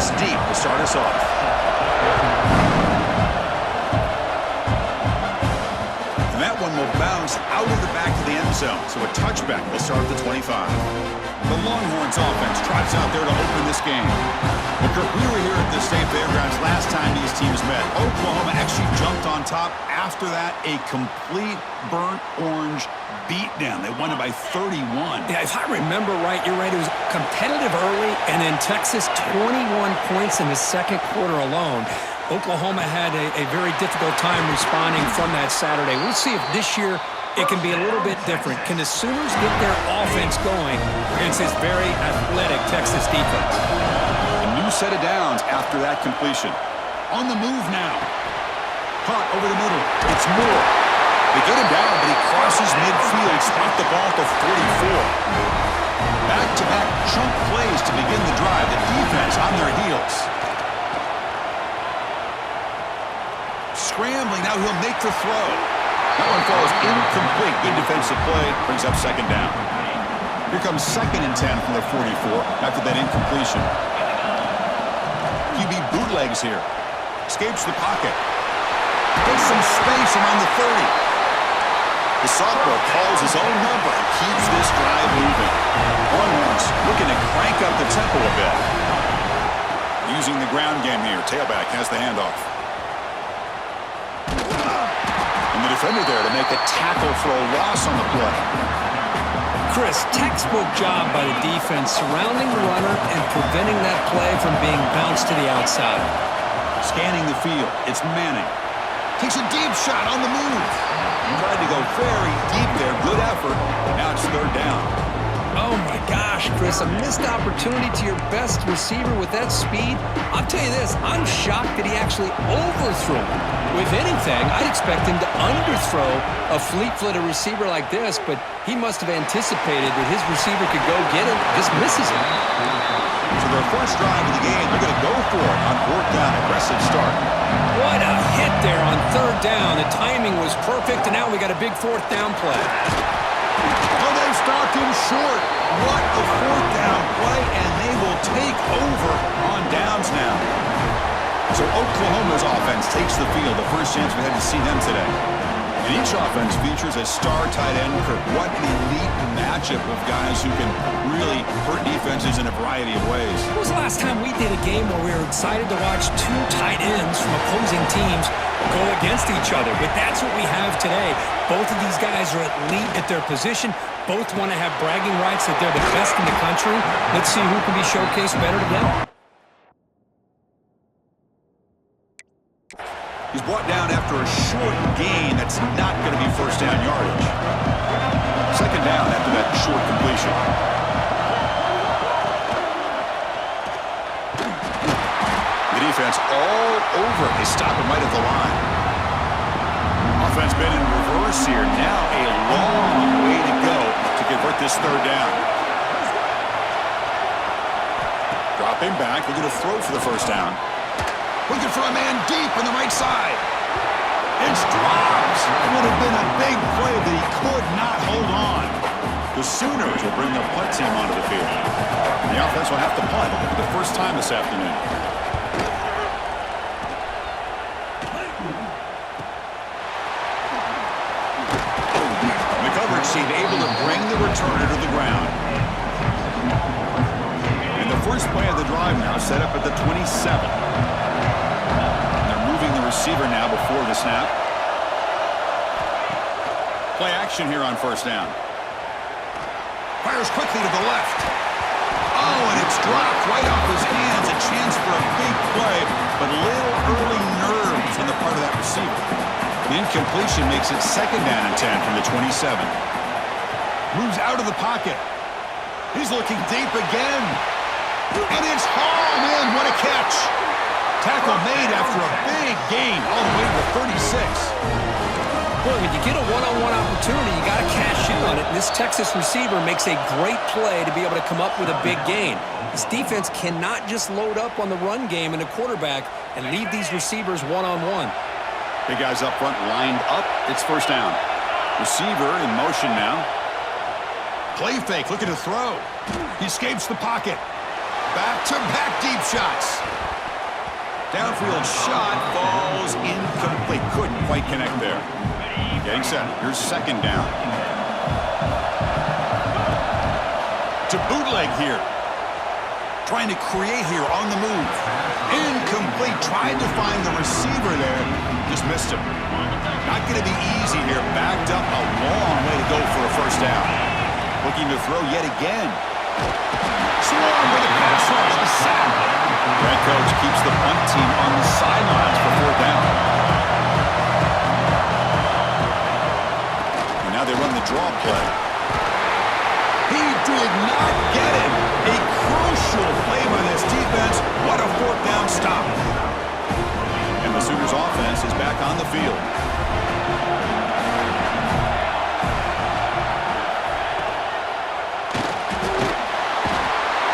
Just deep to start us off. And that one will bounce out of the back of the end zone. So a touchback will start at the 25. The Longhorns offense trots out there to open this game. Well, we were here at the State Fairgrounds last time these teams met. Oklahoma actually jumped on top. After that, a complete burnt orange beatdown. They won it by 31. Yeah, if I remember right, you're right. It was competitive early, and then Texas 21 points in the second quarter alone. Oklahoma had a very difficult time responding from that Saturday. We'll see if this year it can be a little bit different. Can the Sooners get their offense going against this very athletic Texas defense? A new set of downs after that completion. On the move now. Caught over the middle. It's Moore. They get him down, but he crosses midfield. Spot the ball to 44. Back-to-back chunk plays to begin the drive. The defense on their heels. Scrambling. Now he'll make the throw. That one falls incomplete. Good defensive play. Brings up second down. Here comes 2nd and 10 from the 44 after that incompletion. QB bootlegs here. Escapes the pocket. Gets some space around the 30. The sophomore calls his own number and keeps this drive moving. Longhorns looking to crank up the tempo a bit. Using the ground game here. Tailback has the handoff. And the defender there to make a tackle for a loss on the play. Chris, textbook job by the defense surrounding the runner and preventing that play from being bounced to the outside. Scanning the field. It's Manning. Takes a deep shot on the move. Tried to go very deep there. Good effort. Now it's 3rd down. Oh, my gosh, Chris. A missed opportunity to your best receiver with that speed. I'll tell you this. I'm shocked that he actually overthrew him. With anything, I'd expect him to underthrow a fleet-footed receiver like this, but he must have anticipated that his receiver could go get it. Just misses him. So their first drive of the game, they're going to go for it on 4th down. Aggressive start. What a hit there on 3rd down. The timing was perfect, and now we got a big 4th down play. Oh, they've stopped him short. What a 4th down play, and they will take over on downs now. So Oklahoma's offense takes the field. The first chance we had to see them today. And each offense features a star tight end. What an elite matchup of guys who can really hurt defenses in a variety of ways. When was the last time we did a game where we were excited to watch 2 tight ends from opposing teams go against each other? But that's what we have today. Both of these guys are elite at their position. Both want to have bragging rights that they're the best in the country. Let's see who can be showcased better together. He's brought down after a short gain. That's not going to be first down yardage. 2nd down after that short completion. The defense all over it. They stop him right at the line. Offense been in reverse here. Now a long way to go to convert this 3rd down. Dropping back. Looking to throw for the first down. Looking for a man deep on the right side. It's dropped. It would have been a big play, but he could not hold on. The Sooners will bring their punt team onto the field. The offense will have to punt for the first time this afternoon. The coverage team able to bring the returner to the ground. And the first play of the drive now set up at the 27. Receiver now before the snap. Play action here on 1st down. Fires quickly to the left. Oh, and it's dropped right off his hands. A chance for a big play, but little early nerves on the part of that receiver. The incompletion makes it 2nd down and 10 from the 27. Moves out of the pocket. He's looking deep again. And it's Hall, man, what a catch. Tackle made after a big gain all the way to the 36. Boy, when you get a one-on-one opportunity, you got to cash in on it. And this Texas receiver makes a great play to be able to come up with a big gain. This defense cannot just load up on the run game and the quarterback and leave these receivers one-on-one. Big guys up front lined up. It's 1st down. Receiver in motion now. Play fake, looking to throw. He escapes the pocket. Back-to-back deep shots. Downfield shot falls incomplete. Couldn't quite connect there. Getting set. Here's second down. To bootleg here. Trying to create here on the move. Incomplete. Tried to find the receiver there. Just missed him. Not going to be easy here. Backed up a long way to go for a first down. Looking to throw yet again. Swarm with a pass rush. A sack. Head coach keeps the punt team on the sidelines for fourth down. And now they run the draw play. He did not get it. A crucial play by this defense. What a fourth down stop. And the Sooners offense is back on the field.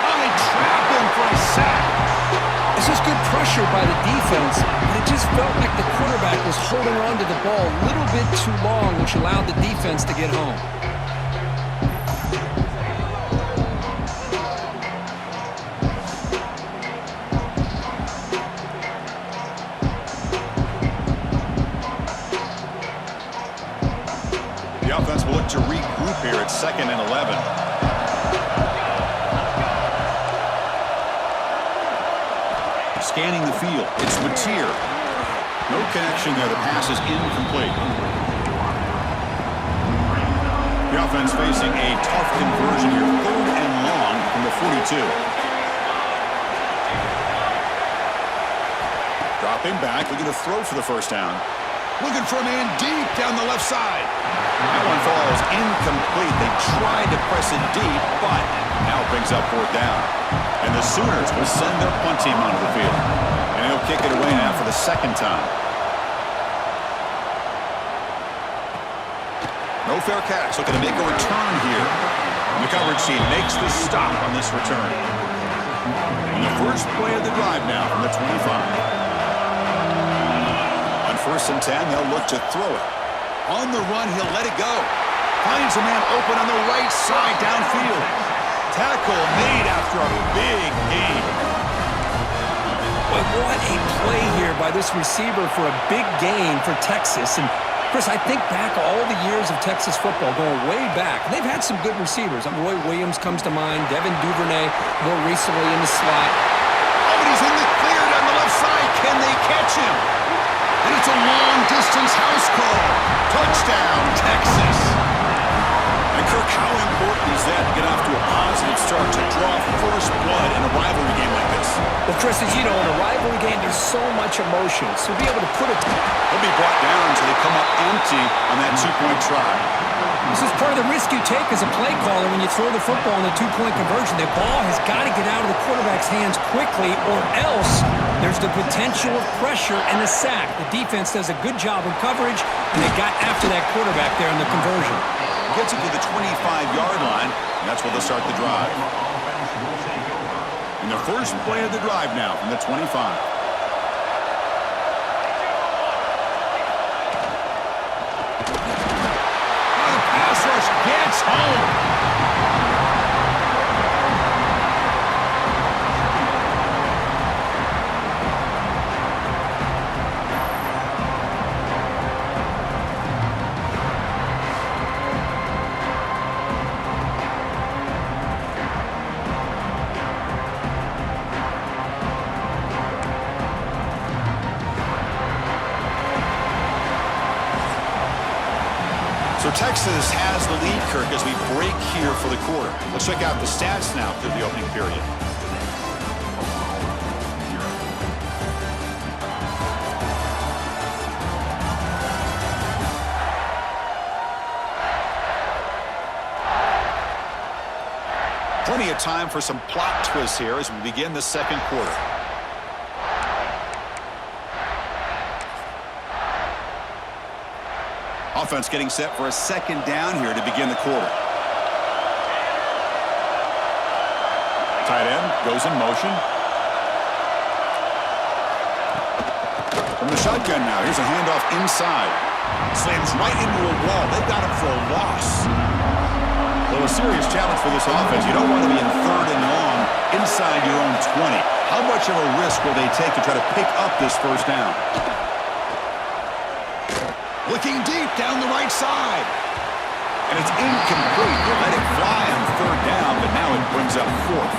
Oh, they trap him for a sack. This is good pressure by the defense, but it just felt like the quarterback was holding on to the ball a little bit too long, which allowed the defense to get home. The offense will look to regroup here at 2nd and 11. Scanning the field. It's Mateer. No connection there. The pass is incomplete. The offense facing a tough conversion here. 3rd and long from the 42. Dropping back. Looking to throw for the first down. Looking for a man deep down the left side. That one falls incomplete. They tried to press it deep, but now it brings up fourth down. And the Sooners will send their punt team onto the field. And he'll kick it away now for the second time. No fair catch. Looking to make a return here. And the coverage team makes the stop on this return. And the first play of the drive now from the 25. 1st and 10, they'll look to throw it. On the run, he'll let it go. Finds a man open on the right side downfield. Tackle made after a big gain. But what a play here by this receiver for a big gain for Texas. And Chris, I think back all the years of Texas football, going way back. They've had some good receivers. Roy Williams comes to mind, Devin Duvernay more recently in the slot. Oh, and he's in the clear down the left side. Can they catch him? And it's a long-distance house call. Touchdown, Texas. And Kirk, how important is that to get off to a positive start, to draw first blood in a rivalry game like this? Well, Chris, as you know, in a rivalry game, there's so much emotion. So to be able to put it... He'll be brought down until they come up empty on that two-point try. This is part of the risk you take as a play caller when you throw the football in the two-point conversion. The ball has got to get out of the quarterback's hands quickly, or else there's the potential of pressure and a sack. The defense does a good job of coverage, and they got after that quarterback there in the conversion. Gets it to the 25-yard line, and that's where they'll start the drive. And the first play of the drive now from the 25. Gets home. So Texas has the lead, Kirk, as we break here for the quarter. Let's check out the stats now through the opening period. Plenty of time for some plot twists here as we begin the second quarter. Offense getting set for a second down here to begin the quarter. Tight end goes in motion. From the shotgun now, here's a handoff inside. Slams right into a wall. They've got him for a loss. Well, a serious challenge for this offense. You don't want to be in 3rd and long inside your own 20. How much of a risk will they take to try to pick up this first down? Looking deep down the right side. And it's incomplete. They let it fly on third down, but now it brings up fourth.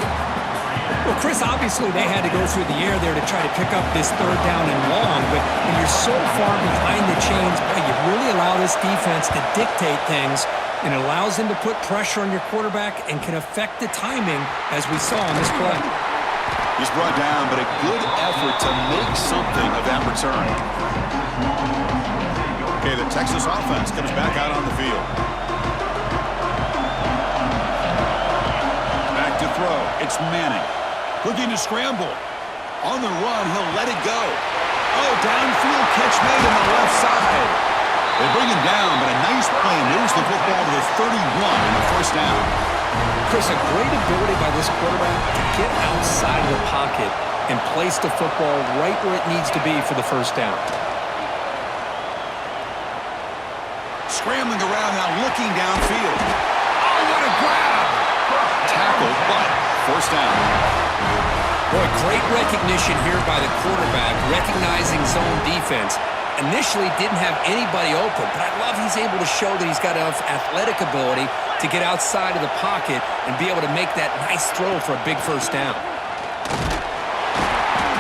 Well, Chris, obviously they had to go through the air there to try to pick up this third down and long, but when you're so far behind the chains, boy, you really allow this defense to dictate things, and it allows them to put pressure on your quarterback and can affect the timing, as we saw on this play. He's brought down, but a good effort to make something of that return. Okay, the Texas offense comes back out on the field. Back to throw. It's Manning. Looking to scramble. On the run, he'll let it go. Oh, downfield catch made on the left side. They bring him down, but a nice play moves the football to the 31 in the first down. Chris, a great ability by this quarterback to get outside of the pocket and place the football right where it needs to be for the first down. Scrambling around now, looking downfield. Oh, what a grab! Tackle, but first down. Boy, great recognition here by the quarterback, recognizing zone defense. Initially didn't have anybody open, but I love he's able to show that he's got enough athletic ability to get outside of the pocket and be able to make that nice throw for a big first down.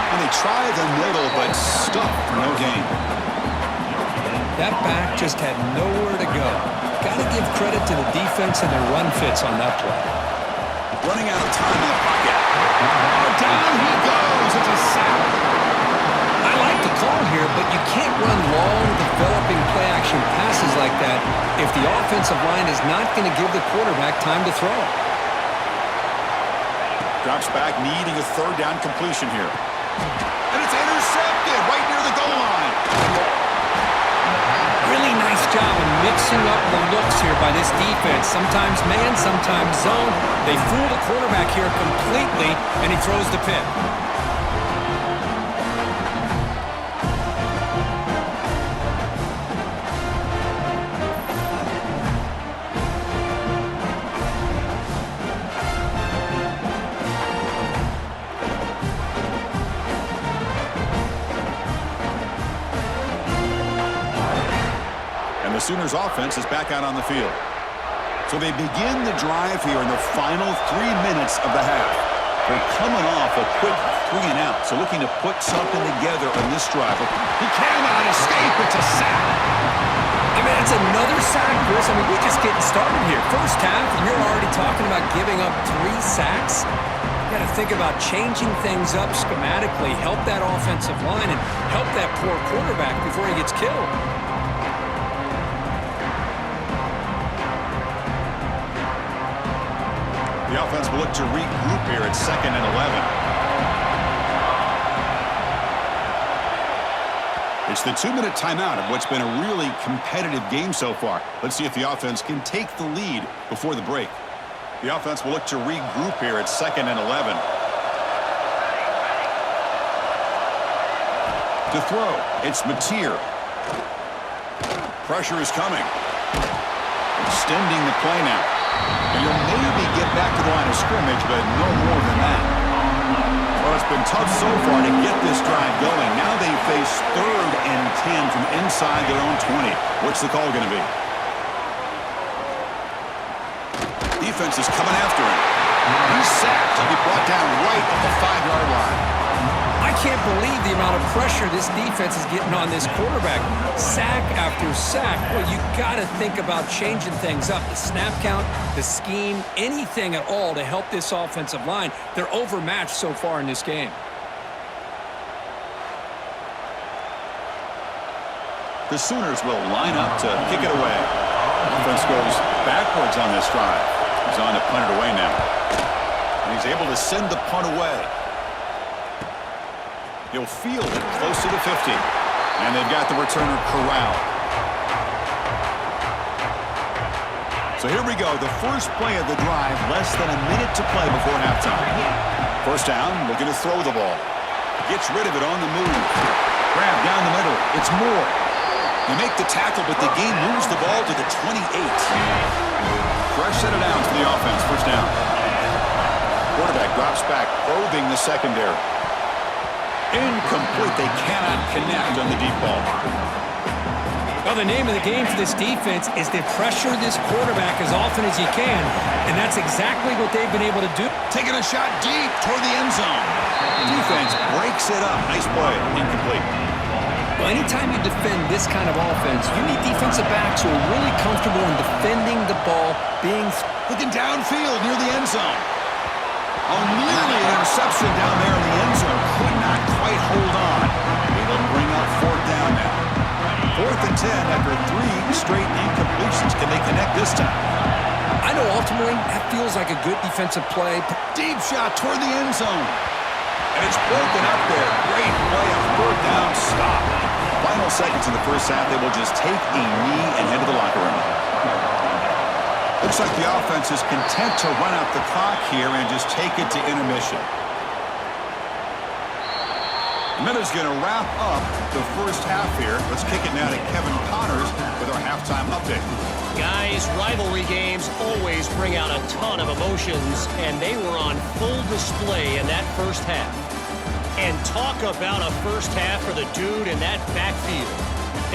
And they try the middle, but stuck for no gain. That back just had nowhere to go. Got to give credit to the defense and their run fits on that play. Running out of time in the pocket. Oh, down he goes. It's a sack. I like the call here, but you can't run long, developing play-action passes like that if the offensive line is not going to give the quarterback time to throw. Drops back, needing a third down completion here. And it's intercepted right near the goal line. Really nice job of mixing up the looks here by this defense. Sometimes man, sometimes zone. They fool the quarterback here completely, and he throws the pick. The Sooners offense is back out on the field. So they begin the drive here in the final 3 minutes of the half. They're coming off a quick 3 and out, so looking to put something together on this drive. He cannot escape. It's a sack. I mean, it's another sack, Chris. I mean, we're just getting started here. First half, and you're already talking about giving up 3 sacks. You got to think about changing things up schematically, help that offensive line, and help that poor quarterback before he gets killed. The offense will look to regroup here at 2nd and 11. It's the 2-minute timeout of what's been a really competitive game so far. Let's see if the offense can take the lead before the break. The offense will look to regroup here at 2nd and 11. To throw, it's Mateer. Pressure is coming. Extending the play now. And you'll maybe get back to the line of scrimmage, but no more than that. Well, it's been tough so far to get this drive going. Now they face 3rd and 10 from inside their own 20. What's the call going to be? Defense is coming after him. He's sacked. He'll be brought down right at the 5-yard line. I can't believe the amount of pressure this defense is getting on this quarterback. Sack after sack. Well, you got to think about changing things up. The snap count, the scheme, anything at all to help this offensive line. They're overmatched so far in this game. The Sooners will line up to kick it away. Offense goes backwards on this drive. He's on to punt it away now. And he's able to send the punt away. He'll field it close to the 50. And they've got the returner corralled. So here we go. The first play of the drive, less than a minute to play before halftime. First down, looking to throw the ball. Gets rid of it on the move. Grab down the middle. It's Moore. They make the tackle, but the game moves the ball to the 28. Fresh set of downs for the offense. First down. quarterback drops back, probing the secondary. Incomplete. They cannot connect on the deep ball. Well, the name of the game for this defense is to pressure this quarterback as often as you can, and that's exactly what they've been able to do. Taking a shot deep toward the end zone. Defense breaks it up. Nice play. Incomplete. Well, anytime you defend this kind of offense, you need defensive backs who are really comfortable in defending the ball, being... Looking downfield near the end zone. Oh, nearly an interception down there in the end zone. Could not quite hold on. It'll bring up fourth down now. 4th and 10 after 3 straight incompletions. Can they connect this time? I know ultimately that feels like a good defensive play. Deep shot toward the end zone. And it's broken up there. Great play on 4th down stop. Final seconds in the first half. They will just take a knee and head to the locker room. Looks like the offense is content to run out the clock here and just take it to intermission. Miller's going to wrap up the first half here. Let's kick it now to Kevin Connors with our halftime update. Guys, rivalry games always bring out a ton of emotions, and they were on full display in that first half. And talk about a first half for the dude in that backfield.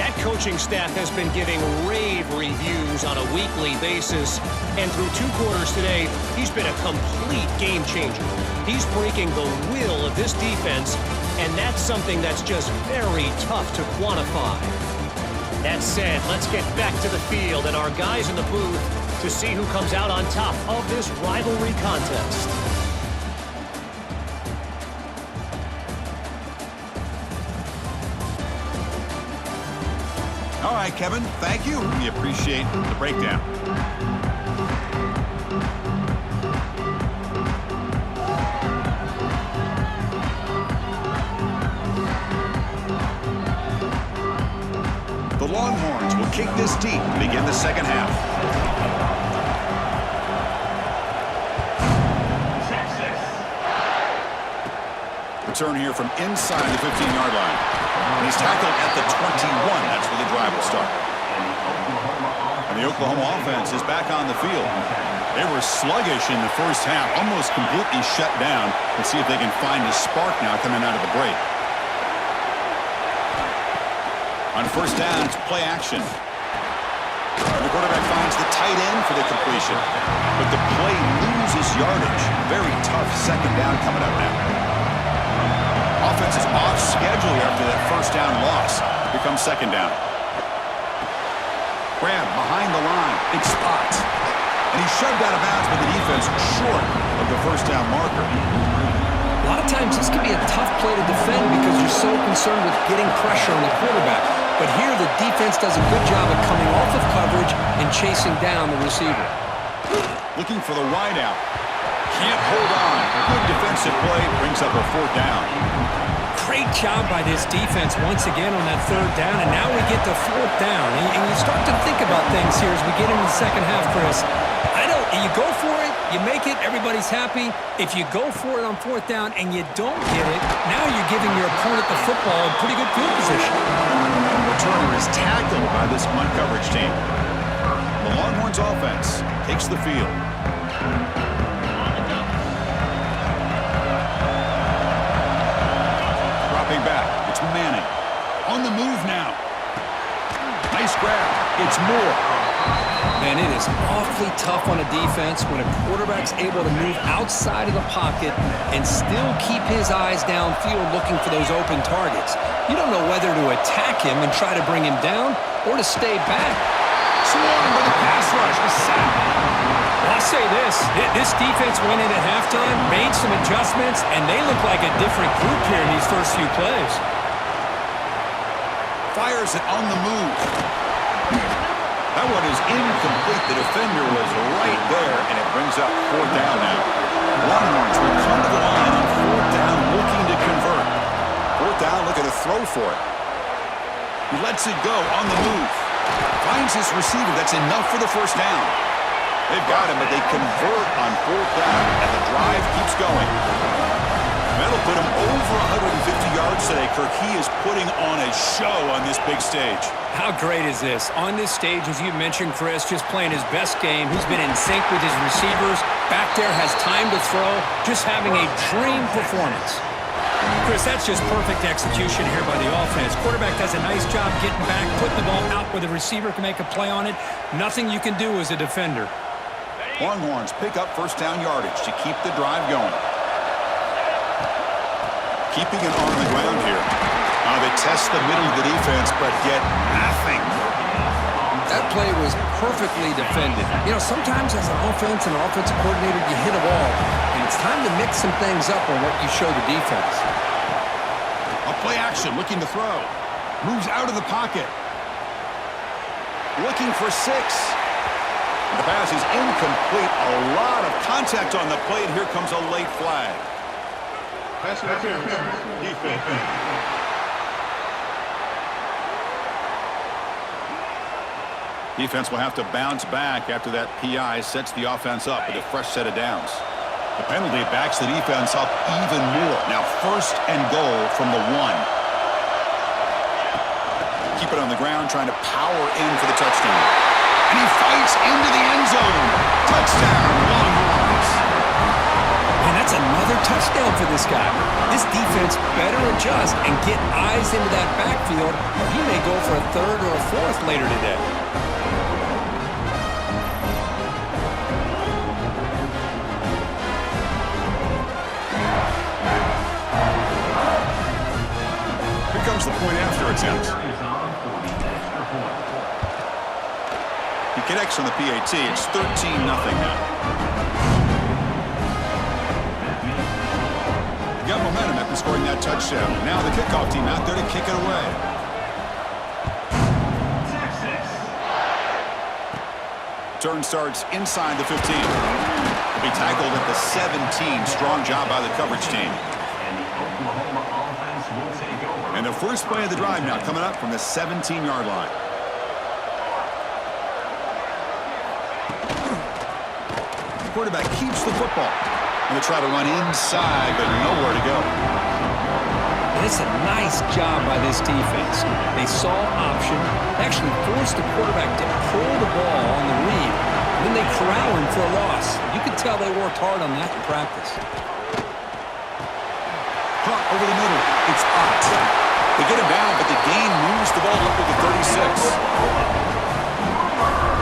That coaching staff has been giving rave reviews on a weekly basis, and through 2 quarters today, he's been a complete game changer. He's breaking the will of this defense, and that's something that's just very tough to quantify. That said, let's get back to the field and our guys in the booth to see who comes out on top of this rivalry contest. All right, Kevin, thank you. We appreciate the breakdown. The Longhorns will kick this deep to begin the second half. Return here from inside the 15-yard line. And he's tackled at the 21. That's where the drive will start. And the Oklahoma offense is back on the field. They were sluggish in the first half, almost completely shut down. Let's see if they can find a spark now coming out of the break. On first down, it's play action. And the quarterback finds the tight end for the completion. But the play loses yardage. Very tough second down coming up now. Offense is off schedule after that first down loss. Here comes second down. Grab behind the line. Big spot. And he's shoved out of bounds by the defense short of the first down marker. A lot of times this can be a tough play to defend because you're so concerned with getting pressure on the quarterback. But here the defense does a good job of coming off of coverage and chasing down the receiver. Looking for the wideout. Can't hold on. Good defensive play brings up a fourth down. Great job by this defense once again on that third down, and now we get to fourth down. And you start to think about things here as we get into the second half, Chris. You go for it, you make it, everybody's happy. If you go for it on fourth down and you don't get it, now you're giving your opponent the football in pretty good field position. The returner is tackled by this punt coverage team. The Longhorns offense takes the field. Dropping back, it's Manning. On the move now. Nice grab. It's Moore. And it is awfully tough on a defense when a quarterback's able to move outside of the pocket and still keep his eyes downfield looking for those open targets. You don't know whether to attack him and try to bring him down or to stay back. Swarmed by the pass rush. The sack. Well, I'll say this defense went in at halftime, made some adjustments, and they look like a different group here in these first few plays. Fires it on the move. That one is incomplete. The defender was right there, and it brings up fourth down now. Longhorns will come to the line on fourth down, looking to convert. Fourth down, looking to throw for it. He lets it go on the move. Finds his receiver. That's enough for the first down. They've got him, but they convert on fourth down, and the drive keeps going. That'll put him over 150 yards today, playmaker. He is putting on a show on this big stage. How great is this? On this stage, as you mentioned, Chris, just playing his best game. He's been in sync with his receivers. Back there, has time to throw. Just having a dream performance. Chris, that's just perfect execution here by the offense. Quarterback does a nice job getting back, putting the ball out where the receiver can make a play on it. Nothing you can do as a defender. Longhorns pick up first down yardage to keep the drive going. Keeping it on the ground here. They test the middle of the defense, but get nothing. That play was perfectly defended. You know, sometimes as an offense and offensive coordinator, you hit a ball, and it's time to mix some things up on what you show the defense. A play action, looking to throw. Moves out of the pocket. Looking for 6. The pass is incomplete. A lot of contact on the play, and here comes a late flag. Pass interference. Defense. Defense will have to bounce back after that PI sets the offense up with a fresh set of downs. The penalty backs the defense up even more. Now first and goal from the 1. Keep it on the ground, trying to power in for the touchdown. And he fights into the end zone. Touchdown, Longhorns. And that's another touchdown for this guy. This defense better adjust and get eyes into that backfield, or he may go for a 3rd or a 4th later today. Comes the point after attempt. He connects on the PAT. It's 13-0 now. He got momentum after scoring that touchdown. Now the kickoff team out there to kick it away. Turn starts inside the 15. He'll be tackled at the 17. Strong job by the coverage team. And the first play of the drive now coming up from the 17-yard line. The quarterback keeps the football. And they try to run inside, but nowhere to go. And it's a nice job by this defense. They saw option, actually forced the quarterback to pull the ball on the read. And then they corral him for a loss. You could tell they worked hard on that in practice. Caught over the middle. It's Ott. They get him down, but the gain moves the ball up to the 36.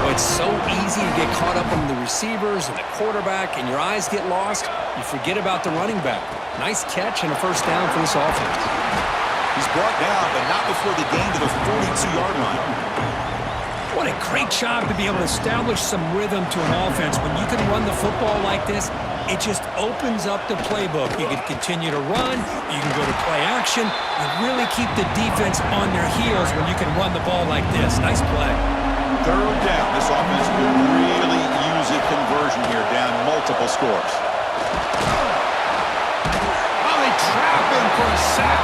Well, it's so easy to get caught up on the receivers and the quarterback, and your eyes get lost. You forget about the running back. Nice catch and a first down for this offense. He's brought down, but not before the gain to the 42-yard line. What a great job to be able to establish some rhythm to an offense. When you can run the football like this, it just opens up the playbook. You can continue to run. You can go to play action. You really keep the defense on their heels when you can run the ball like this. Nice play. 3rd down. This offense will really use a conversion here, down multiple scores. Oh, they trap him for a sack.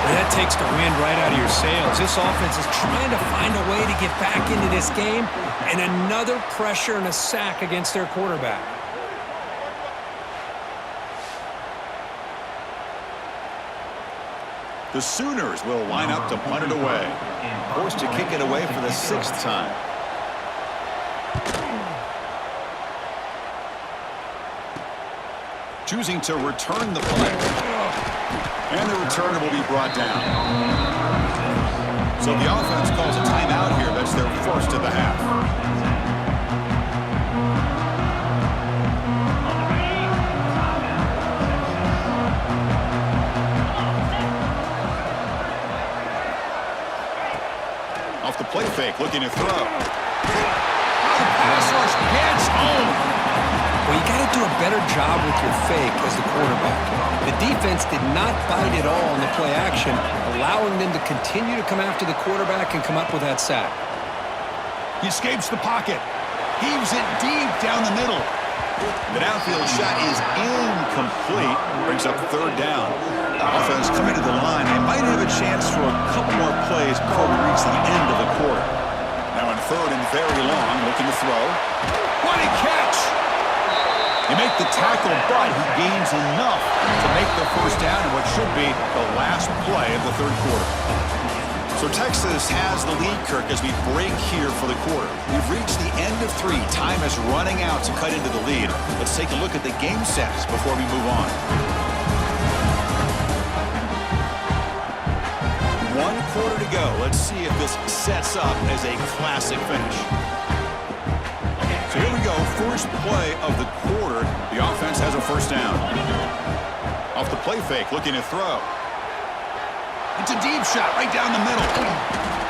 That takes the wind right out of your sails. This offense is trying to find a way to get back into this game, and another pressure and a sack against their quarterback. The Sooners will line up to punt it away. Forced to kick it away for the 6th time. Choosing to return the play. And the returner will be brought down. So the offense calls a timeout here. That's their first of the half. Off the play fake, looking to throw. The pass rush gets home. Well, you got to do a better job with your fake as the quarterback. The defense did not bite at all on the play action, allowing them to continue to come after the quarterback and come up with that sack. He escapes the pocket. Heaves it deep down the middle. The downfield shot is incomplete. Brings up 3rd down. Offense coming to the line. They might have a chance for a couple more plays before we reach the end of the quarter. Now on 3rd and very long, looking to throw. What a catch! You make the tackle, but he gains enough to make the first down in what should be the last play of the third quarter. So Texas has the lead, Kirk, as we break here for the quarter. We've reached the end of 3. Time is running out to cut into the lead. Let's take a look at the game stats before we move on. 1 quarter to go. Let's see if this sets up as a classic finish. So here we go. First play of the quarter. The offense has a first down. Off the play fake, looking to throw. It's a deep shot right down the middle.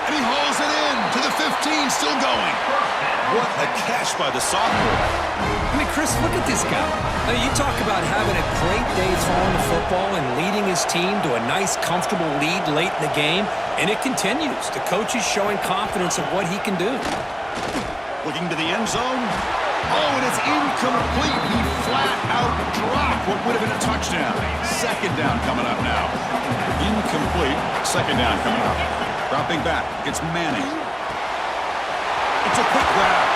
And he hauls it in to the 15, still going. What a catch by the sophomore. I mean, Chris, look at this guy. I mean, you talk about having a great day throwing the football and leading his team to a nice, comfortable lead late in the game, and it continues. The coach is showing confidence of what he can do. Looking to the end zone. Oh, and it's incomplete. He flat out dropped what would have been a touchdown. Second down coming up now. Incomplete. Second down coming up. Dropping back. It's Manning. It's a quick grab.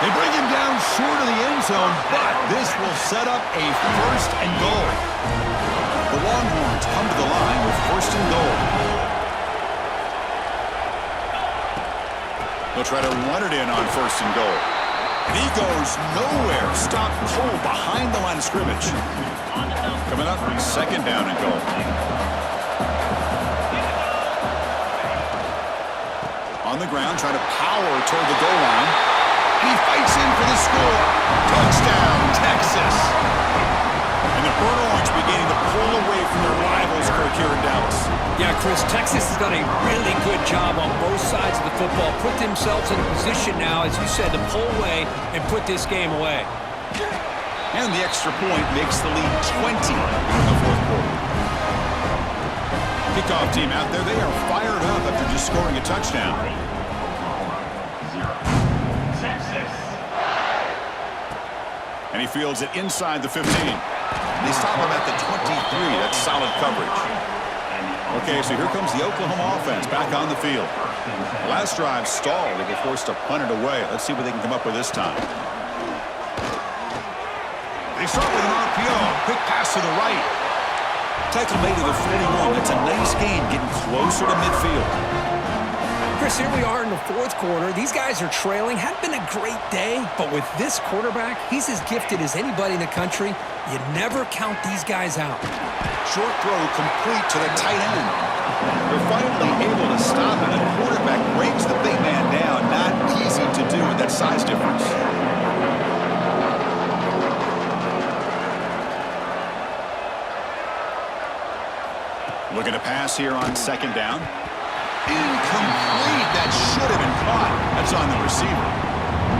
They bring him down short of the end zone, but this will set up a first and goal. The Longhorns come to the line with first and goal. They'll try to run it in on first and goal. And he goes nowhere. Stopped cold behind the line of scrimmage. Coming up, second down and goal. On the ground, trying to power toward the goal line. And he fights in for the score. Touchdown, Texas. And the Burnt Orange beginning to pull away from their rivals, Kirk, here in Dallas. Yeah, Chris, Texas has done a really good job on both sides of the football. Put themselves in a position now, as you said, to pull away and put this game away. And the extra point makes the lead 20 in the fourth quarter. Kickoff team out there, they are fired up after just scoring a touchdown. And he fields it inside the 15. They stop him at the 23. That's solid coverage. Okay, so here comes the Oklahoma offense back on the field. Last drive stalled. They were forced to punt it away. Let's see what they can come up with this time. They start with an RPO. Quick pass to the right. Tackle made to the 41. That's a nice gain, getting closer to midfield. Chris, here we are in the fourth quarter. These guys are trailing. Hadn't been a great day, but with this quarterback, he's as gifted as anybody in the country. You never count these guys out. Short throw complete to the tight end. They're finally able to stop him. The quarterback brings the big man down. Not easy to do with that size difference. Looking to pass here on second down. Incomplete. That should have been caught. That's on the receiver.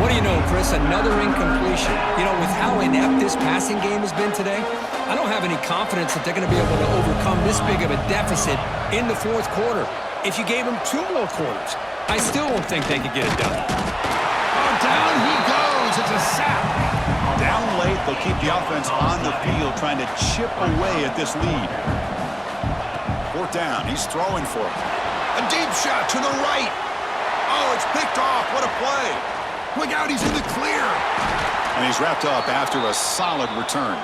What do you know, Chris? Another incompletion. You know, with how inept this passing game has been today, I don't have any confidence that they're going to be able to overcome this big of a deficit in the fourth quarter. If you gave them 2 more quarters, I still don't think they could get it done. Oh, down he goes. It's a sack. Down late, they'll keep the offense on the field trying to chip away at this lead. Fourth down. He's throwing for it. A deep shot to the right. Oh, it's picked off. What a play. Look out, he's in the clear. And he's wrapped up after a solid return.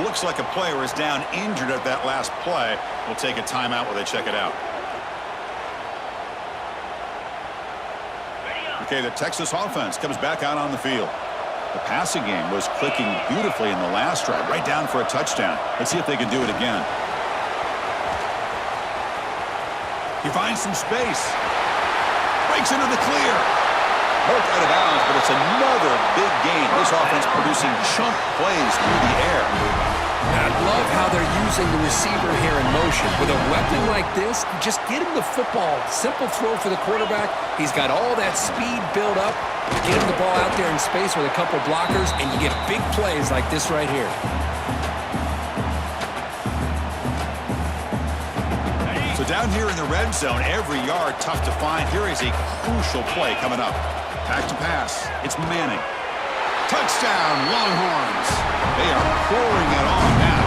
Looks like a player is down injured at that last play. We'll take a timeout while they check it out. Okay, the Texas offense comes back out on the field. The passing game was clicking beautifully in the last drive, right down for a touchdown. Let's see if they can do it again. He finds some space. Breaks into the clear. Broke out of bounds, but it's another big game. This offense producing chunk plays through the air. I love how they're using the receiver here in motion. With a weapon like this, just get him the football. Simple throw for the quarterback. He's got all that speed built up. You get him the ball out there in space with a couple blockers, and you get big plays like this right here. So down here in the red zone, every yard tough to find. Here is a crucial play coming up. Back to pass. It's Manning. Touchdown, Longhorns. They are pouring it on now.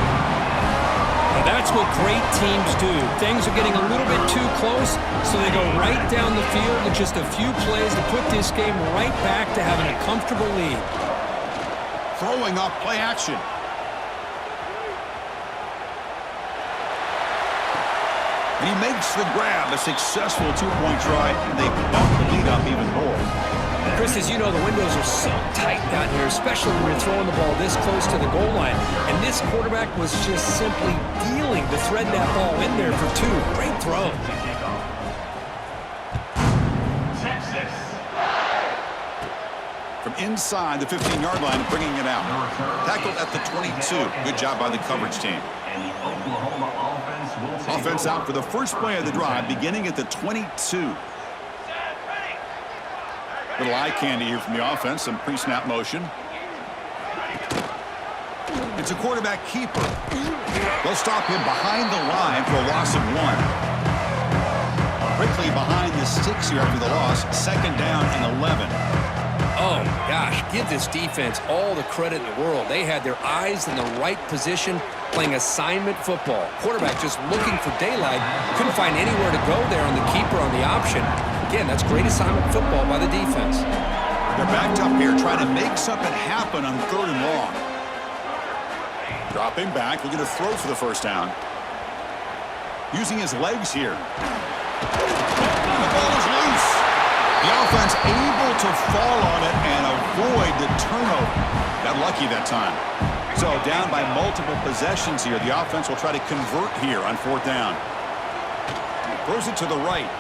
Now that's what great teams do. Things are getting a little bit too close, so they go right down the field with just a few plays to put this game right back to having a comfortable lead. throwing off play action. And he makes the grab, a successful two-point try, and they bump the lead up even more. Chris, as you know, the windows are so tight down here, especially when you're throwing the ball this close to the goal line. And this quarterback was just simply dealing to thread that ball in there for two. Great throw. From inside the 15-yard line, bringing it out. Tackled at the 22. Good job by the coverage team. Offense out for the first play of the drive, beginning at the 22. Little eye candy here from the offense, some pre-snap motion. It's a quarterback keeper. They'll stop him behind the line for a loss of 1. Quickly behind the sticks here after the loss, second down and 11. Oh, gosh, give this defense all the credit in the world. They had their eyes in the right position, playing assignment football. Quarterback just looking for daylight. Couldn't find anywhere to go there on the keeper on the option. Again, that's great assignment football by the defense. They're backed up here trying to make something happen on 3rd and long. Dropping back, looking to throw for the first down. Using his legs here. The ball is loose. The offense able to fall on it and avoid the turnover. Got lucky that time. So down by multiple possessions here. The offense will try to convert here on 4th down. Throws it to the right.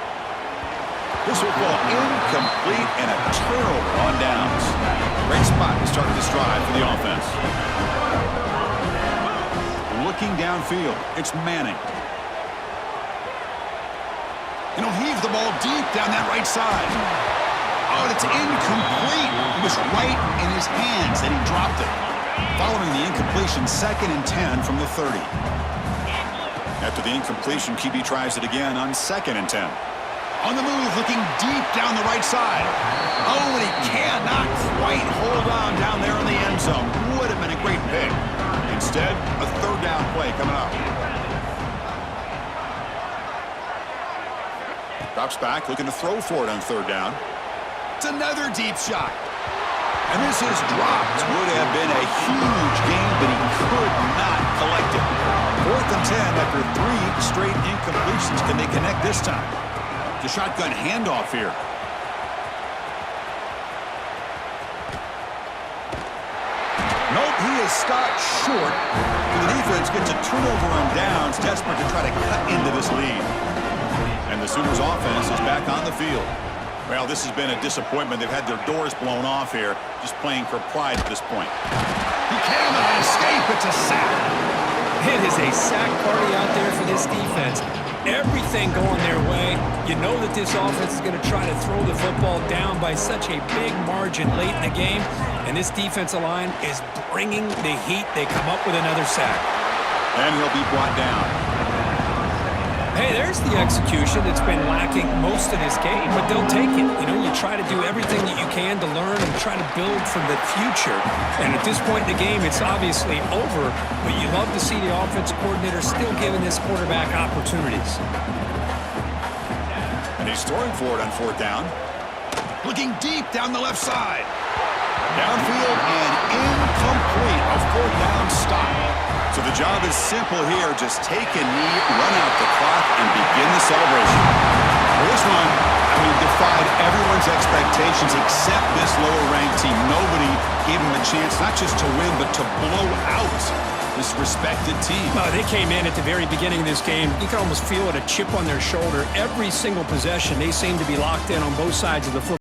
This will fall incomplete and a turnover on downs. Great spot to start this drive for the offense. Looking downfield, it's Manning. And he'll heave the ball deep down that right side. Oh, and it's incomplete. It was right in his hands, and he dropped it. Following the incompletion, 2nd and 10 from the 30. After the incompletion, QB tries it again on 2nd and 10. On the move, looking deep down the right side. Oh, and he cannot quite hold on down there in the end zone. Would have been a great pick. Instead, a 3rd down play coming up. Drops back, looking to throw for it on 3rd down. It's another deep shot. And this is dropped. Would have been a huge gain, but he could not collect it. 4th and 10 after 3 straight incompletions. Can they connect this time? The shotgun handoff here. Nope, he is stopped short. The defense gets a turnover on downs, desperate to try to cut into this lead. And the Sooners offense is back on the field. Well, this has been a disappointment. They've had their doors blown off here, just playing for pride at this point. He cannot escape. It's a sack. It is a sack party out there for this defense. Everything going their way. You know that this offense is going to try to throw the football down by such a big margin late in the game. And this defensive line is bringing the heat. They come up with another sack. And he'll be brought down. Hey, there's the execution that's been lacking most of this game, but they'll take it. You know, you try to do everything that you can to learn and try to build for the future. And at this point in the game, it's obviously over, but you love to see the offensive coordinator still giving this quarterback opportunities. And he's throwing for it on 4th down. Looking deep down the left side. Downfield and incomplete. A 4th down stop. So the job is simple here. Just take a knee, run out the clock, and begin the celebration. For this one, defied everyone's expectations except this lower-ranked team. Nobody gave them a chance not just to win, but to blow out this respected team. They came in at the very beginning of this game. You can almost feel it, a chip on their shoulder. Every single possession, they seem to be locked in on both sides of the football.